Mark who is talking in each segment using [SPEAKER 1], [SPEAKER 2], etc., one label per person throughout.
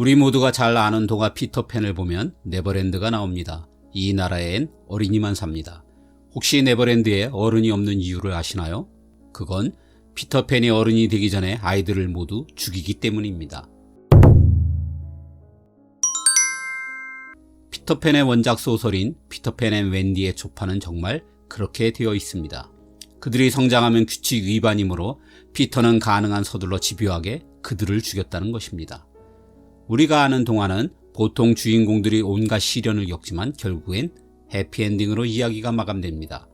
[SPEAKER 1] 우리 모두가 잘 아는 동화 피터팬을 보면 네버랜드가 나옵니다. 이 나라엔 어린이만 삽니다. 혹시 네버랜드에 어른이 없는 이유를 아시나요? 그건 피터팬이 어른이 되기 전에 아이들을 모두 죽이기 때문입니다. 피터팬의 원작 소설인 피터팬 앤 웬디의 초판은 정말 그렇게 되어 있습니다. 그들이 성장하면 규칙 위반이므로 피터는 가능한 서둘러 집요하게 그들을 죽였다는 것입니다. 우리가 아는 동화는 보통 주인공들이 온갖 시련을 겪지만 결국엔 해피엔딩으로 이야기가 마감됩니다.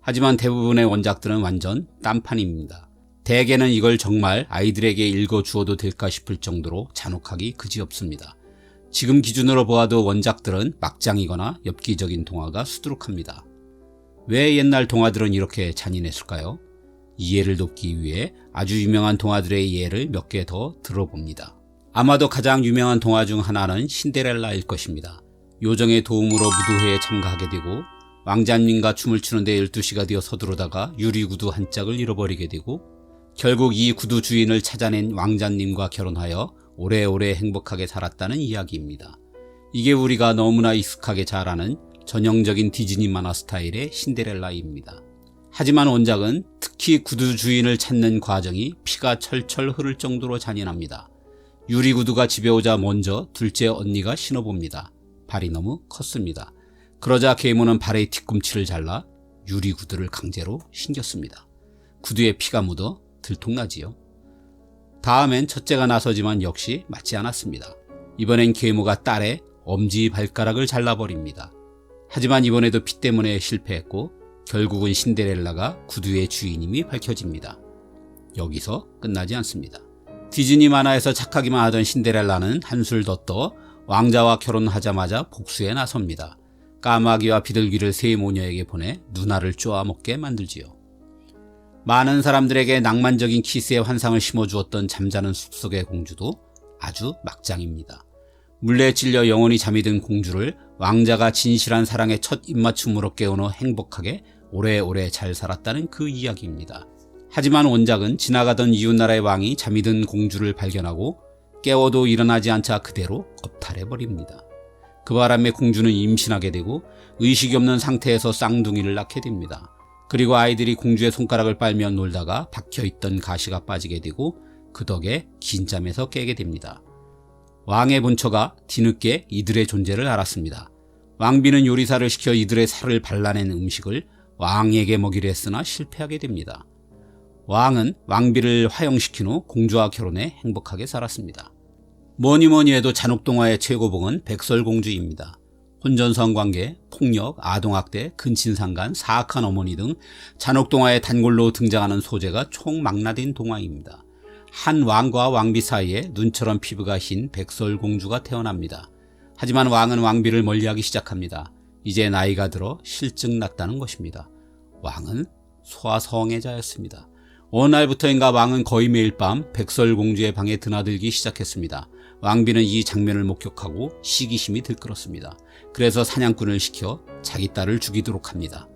[SPEAKER 1] 하지만 대부분의 원작들은 완전 딴판입니다. 대개는 이걸 정말 아이들에게 읽어주어도 될까 싶을 정도로 잔혹하기 그지없습니다. 지금 기준으로 보아도 원작들은 막장이거나 엽기적인 동화가 수두룩합니다. 왜 옛날 동화들은 이렇게 잔인했을까요? 이해를 돕기 위해 아주 유명한 동화들의 예를 몇 개 더 들어봅니다. 아마도 가장 유명한 동화 중 하나는 신데렐라일 것입니다. 요정의 도움으로 무도회에 참가하게 되고 왕자님과 춤을 추는데 12시가 되어 서두르다가 유리구두 한 짝을 잃어버리게 되고 결국 이 구두 주인을 찾아낸 왕자님과 결혼하여 오래오래 행복하게 살았다는 이야기입니다. 이게 우리가 너무나 익숙하게 잘 아는 전형적인 디즈니 만화 스타일의 신데렐라입니다. 하지만 원작은 특히 구두 주인을 찾는 과정이 피가 철철 흐를 정도로 잔인합니다. 유리구두가 집에 오자 먼저 둘째 언니가 신어봅니다. 발이 너무 컸습니다. 그러자 계모는 발의 뒤꿈치를 잘라 유리구두를 강제로 신겼습니다. 구두에 피가 묻어 들통나지요. 다음엔 첫째가 나서지만 역시 맞지 않았습니다. 이번엔 계모가 딸의 엄지발가락을 잘라버립니다. 하지만 이번에도 피 때문에 실패했고 결국은 신데렐라가 구두의 주인임이 밝혀집니다. 여기서 끝나지 않습니다. 디즈니 만화에서 착하기만 하던 신데렐라는 한술 더 떠 왕자와 결혼하자마자 복수에 나섭니다. 까마귀와 비둘기를 세 모녀에게 보내 누나를 쪼아먹게 만들지요. 많은 사람들에게 낭만적인 키스의 환상을 심어주었던 잠자는 숲속의 공주도 아주 막장입니다. 물레에 찔려 영원히 잠이 든 공주를 왕자가 진실한 사랑의 첫 입맞춤으로 깨우며 행복하게 오래오래 잘 살았다는 그 이야기입니다. 하지만 원작은 지나가던 이웃나라의 왕이 잠이 든 공주를 발견하고 깨워도 일어나지 않자 그대로 겁탈해버립니다. 그 바람에 공주는 임신하게 되고 의식이 없는 상태에서 쌍둥이를 낳게 됩니다. 그리고 아이들이 공주의 손가락을 빨며 놀다가 박혀있던 가시가 빠지게 되고 그 덕에 긴 잠에서 깨게 됩니다. 왕의 본처가 뒤늦게 이들의 존재를 알았습니다. 왕비는 요리사를 시켜 이들의 살을 발라낸 음식을 왕에게 먹이려 했으나 실패하게 됩니다. 왕은 왕비를 화형시킨 후 공주와 결혼해 행복하게 살았습니다. 뭐니뭐니 해도 잔혹동화의 최고봉은 백설공주입니다. 혼전성관계, 폭력, 아동학대, 근친상간, 사악한 어머니 등 잔혹동화의 단골로 등장하는 소재가 총망라된 동화입니다. 한 왕과 왕비 사이에 눈처럼 피부가 흰 백설공주가 태어납니다. 하지만 왕은 왕비를 멀리하기 시작합니다. 이제 나이가 들어 실증 났다는 것입니다. 왕은 소아성애자였습니다. 어느 날부터인가 왕은 거의 매일 밤 백설공주의 방에 드나들기 시작했습니다. 왕비는 이 장면을 목격하고 시기심이 들끓었습니다. 그래서 사냥꾼을 시켜 자기 딸을 죽이도록 합니다.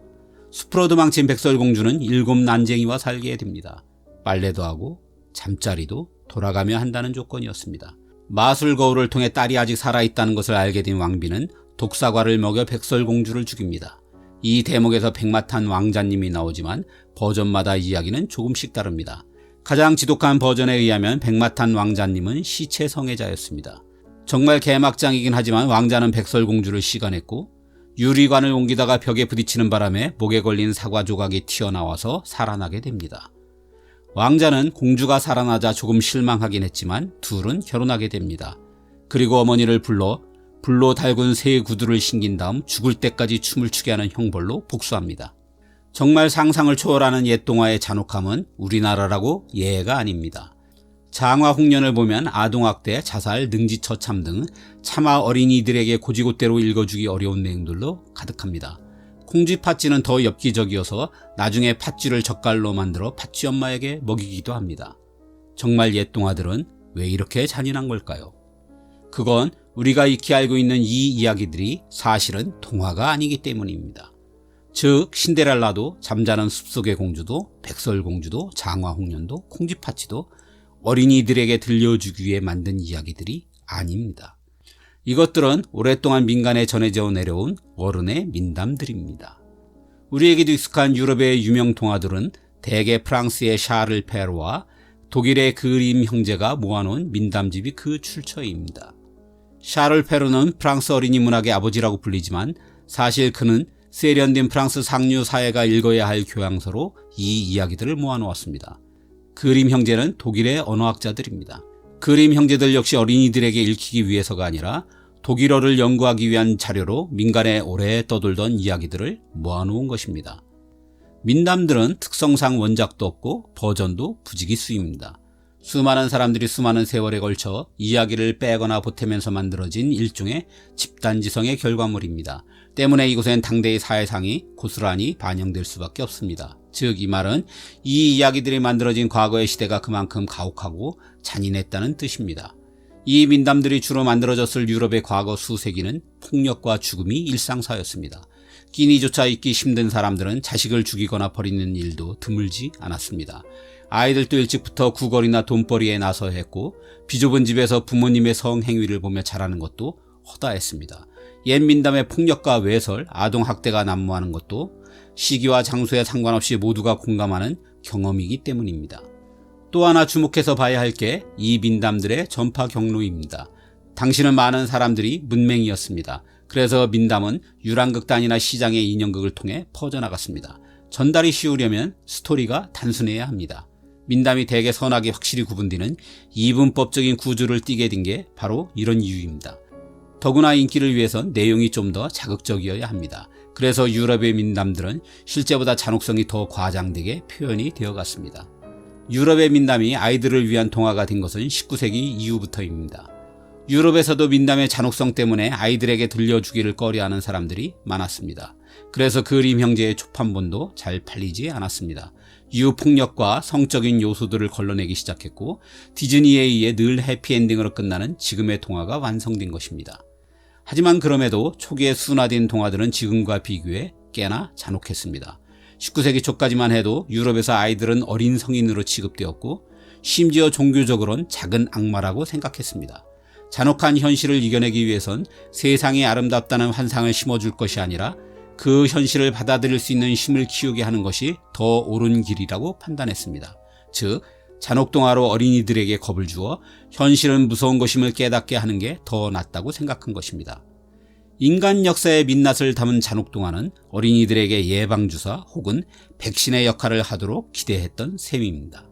[SPEAKER 1] 숲으로 도망친 백설공주는 7 난쟁이와 살게 됩니다. 빨래도 하고 잠자리도 돌아가며 한다는 조건이었습니다. 마술 거울을 통해 딸이 아직 살아있다는 것을 알게 된 왕비는 독사과를 먹여 백설공주를 죽입니다. 이 대목에서 백마탄 왕자님이 나오지만 버전마다 이야기는 조금씩 다릅니다. 가장 지독한 버전에 의하면 백마탄 왕자님은 시체 성애자였습니다. 정말 개막장이긴 하지만 왕자는 백설공주를 시간했고 유리관을 옮기다가 벽에 부딪히는 바람에 목에 걸린 사과 조각이 튀어나와서 살아나게 됩니다. 왕자는 공주가 살아나자 조금 실망하긴 했지만 둘은 결혼하게 됩니다. 그리고 어머니를 불러 불로 달군 새 구두를 신긴 다음 죽을 때까지 춤을 추게 하는 형벌로 복수합니다. 정말 상상을 초월하는 옛 동화의 잔혹함은 우리나라라고 예외가 아닙니다. 장화홍련을 보면 아동학대, 자살, 능지처참 등 차마 어린이들에게 고지고대로 읽어주기 어려운 내용들로 가득합니다. 콩쥐 팥쥐는 더 엽기적이어서 나중에 팥쥐를 젓갈로 만들어 팥쥐 엄마에게 먹이기도 합니다. 정말 옛 동화들은 왜 이렇게 잔인한 걸까요? 그건 우리가 익히 알고 있는 이 이야기들이 사실은 동화가 아니기 때문입니다. 즉 신데렐라도 잠자는 숲속의 공주도 백설공주도 장화홍련도 콩쥐팥쥐도 어린이들에게 들려주기 위해 만든 이야기들이 아닙니다. 이것들은 오랫동안 민간에 전해져 내려온 어른의 민담들입니다. 우리에게도 익숙한 유럽의 유명 동화들은 대개 프랑스의 샤를 페르와 독일의 그림 형제가 모아놓은 민담집이 그 출처입니다. 샤를 페르는 프랑스 어린이 문학의 아버지라고 불리지만 사실 그는 세련된 프랑스 상류 사회가 읽어야 할 교양서로 이 이야기들을 모아놓았습니다. 그림 형제는 독일의 언어학자들입니다. 그림 형제들 역시 어린이들에게 읽히기 위해서가 아니라 독일어를 연구하기 위한 자료로 민간에 오래 떠돌던 이야기들을 모아놓은 것입니다. 민담들은 특성상 원작도 없고 버전도 부지기수입니다. 수많은 사람들이 수많은 세월에 걸쳐 이야기를 빼거나 보태면서 만들어진 일종의 집단지성의 결과물입니다. 때문에 이곳엔 당대의 사회상이 고스란히 반영될 수밖에 없습니다. 즉 이 말은 이 이야기들이 만들어진 과거의 시대가 그만큼 가혹하고 잔인했다는 뜻입니다. 이 민담들이 주로 만들어졌을 유럽의 과거 수세기는 폭력과 죽음이 일상사였습니다. 끼니조차 잊기 힘든 사람들은 자식을 죽이거나 버리는 일도 드물지 않았습니다. 아이들도 일찍부터 구걸이나 돈벌이에 나서야 했고 비좁은 집에서 부모님의 성행위를 보며 자라는 것도 허다했습니다. 옛 민담의 폭력과 외설, 아동학대가 난무하는 것도 시기와 장소에 상관없이 모두가 공감하는 경험이기 때문입니다. 또 하나 주목해서 봐야 할 게 이 민담들의 전파 경로입니다. 당시는 많은 사람들이 문맹이었습니다. 그래서 민담은 유랑극단이나 시장의 인형극을 통해 퍼져나갔습니다. 전달이 쉬우려면 스토리가 단순해야 합니다. 민담이 대개 선악이 확실히 구분되는 이분법적인 구조를 띠게 된 게 바로 이런 이유입니다. 더구나 인기를 위해선 내용이 좀 더 자극적이어야 합니다. 그래서 유럽의 민담들은 실제보다 잔혹성이 더 과장되게 표현이 되어갔습니다. 유럽의 민담이 아이들을 위한 동화가 된 것은 19세기 이후부터입니다. 유럽에서도 민담의 잔혹성 때문에 아이들에게 들려주기를 꺼려하는 사람들이 많았습니다. 그래서 그림 형제의 초판본도 잘 팔리지 않았습니다. 유폭력과 성적인 요소들을 걸러내기 시작했고 디즈니에 의해 늘 해피엔딩으로 끝나는 지금의 동화가 완성된 것입니다. 하지만 그럼에도 초기에 순화된 동화들은 지금과 비교해 꽤나 잔혹했습니다. 19세기 초까지만 해도 유럽에서 아이들은 어린 성인으로 취급되었고 심지어 종교적으로는 작은 악마라고 생각했습니다. 잔혹한 현실을 이겨내기 위해선 세상이 아름답다는 환상을 심어줄 것이 아니라 그 현실을 받아들일 수 있는 힘을 키우게 하는 것이 더 옳은 길이라고 판단했습니다. 즉 잔혹동화로 어린이들에게 겁을 주어 현실은 무서운 것임을 깨닫게 하는 게 더 낫다고 생각한 것입니다. 인간 역사의 민낯을 담은 잔혹동화는 어린이들에게 예방주사 혹은 백신의 역할을 하도록 기대했던 셈입니다.